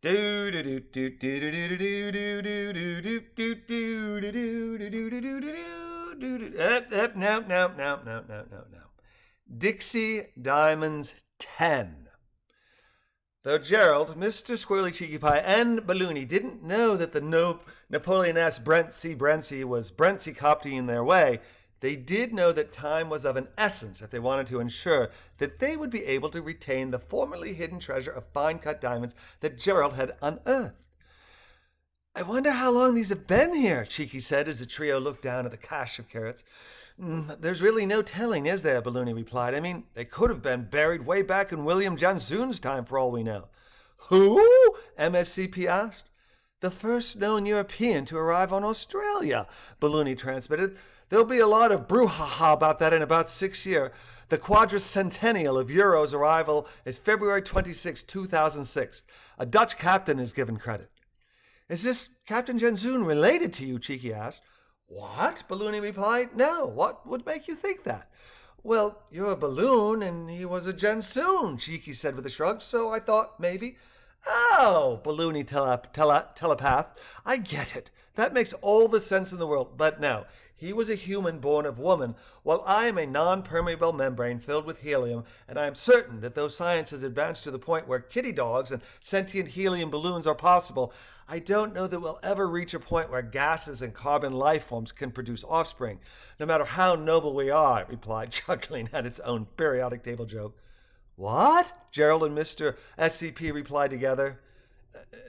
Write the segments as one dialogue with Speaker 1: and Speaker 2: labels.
Speaker 1: No. Dixie Diamonds TEN. Though Jerald, Mr. Squirrely Cheeky Pie, and Balloony didn't know that the Napoleon-esque Brentcy was Brentcy copying their way, they did know that time was of an essence if they wanted to ensure that they would be able to retain the formerly hidden treasure of fine-cut diamonds that Jerald had unearthed. "I wonder how long these have been here," Cheeky said as the trio looked down at the cache of carats. "There's really no telling, is there?" Balloony replied. "I mean, they could have been buried way back in William Jansoon's time for all we know." "Who?" MSCP asked. "The first known European to arrive on Australia," Balloony transmitted. "There'll be a lot of brouhaha about that in about 6 years. The quadricentennial of Euro's arrival is February 26, 2006. A Dutch captain is given credit." "Is this Captain Jansoon related to you?" Cheeky asked. "What?" Balloony replied. "No. What would make you think that?" "Well, you're a balloon, and he was a Jansoon," Cheeky said with a shrug, "so I thought maybe—" "Oh," Balloony telepathed, "I get it. That makes all the sense in the world. But no, he was a human born of woman, while I am a non-permeable membrane filled with helium, and I am certain that though science has advanced to the point where kitty dogs and sentient helium balloons are possible, I don't know that we'll ever reach a point where gases and carbon life forms can produce offspring, no matter how noble we are," it replied, chuckling at its own periodic table joke. "What?" Jerald and Mr. SCP replied together.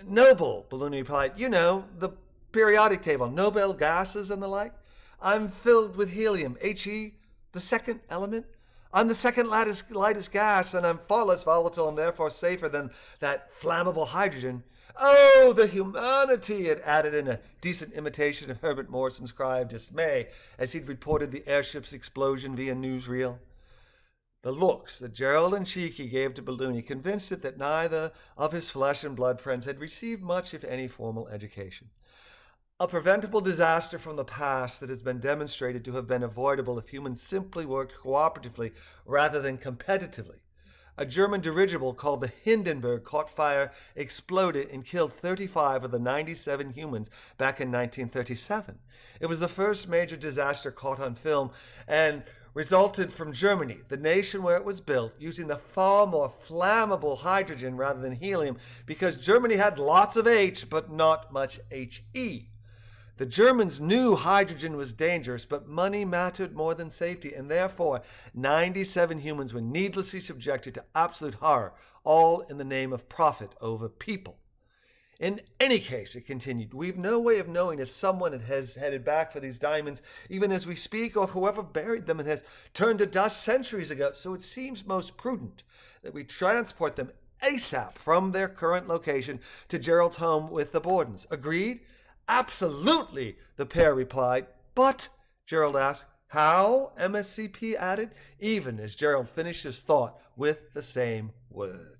Speaker 1: "Noble," Balloony replied. "You know, the periodic table, Nobel gases and the like. I'm filled with helium, He, the second element. I'm the second lightest gas, and I'm far less volatile and therefore safer than that flammable hydrogen. Oh, the humanity," it added in a decent imitation of Herbert Morrison's cry of dismay as he'd reported the airship's explosion via newsreel. The looks that Jerald and Cheeky gave to Balloony convinced it that neither of his flesh and blood friends had received much, if any, formal education. A preventable disaster from the past that has been demonstrated to have been avoidable if humans simply worked cooperatively rather than competitively. A German dirigible called the Hindenburg caught fire, exploded, and killed 35 of the 97 humans back in 1937. It was the first major disaster caught on film and resulted from Germany, the nation where it was built, using the far more flammable hydrogen rather than helium because Germany had lots of H but not much He. The Germans knew hydrogen was dangerous, but money mattered more than safety, and therefore 97 humans were needlessly subjected to absolute horror, all in the name of profit over people. "In any case," it continued, "we've no way of knowing if someone has headed back for these diamonds even as we speak, or whoever buried them and has turned to dust centuries ago, so it seems most prudent that we transport them ASAP from their current location to Jerald's home with the Bordens. Agreed?" "Absolutely," the pair replied. "But," Jerald asked. "How?" MSCP added, even as Jerald finished his thought with the same word.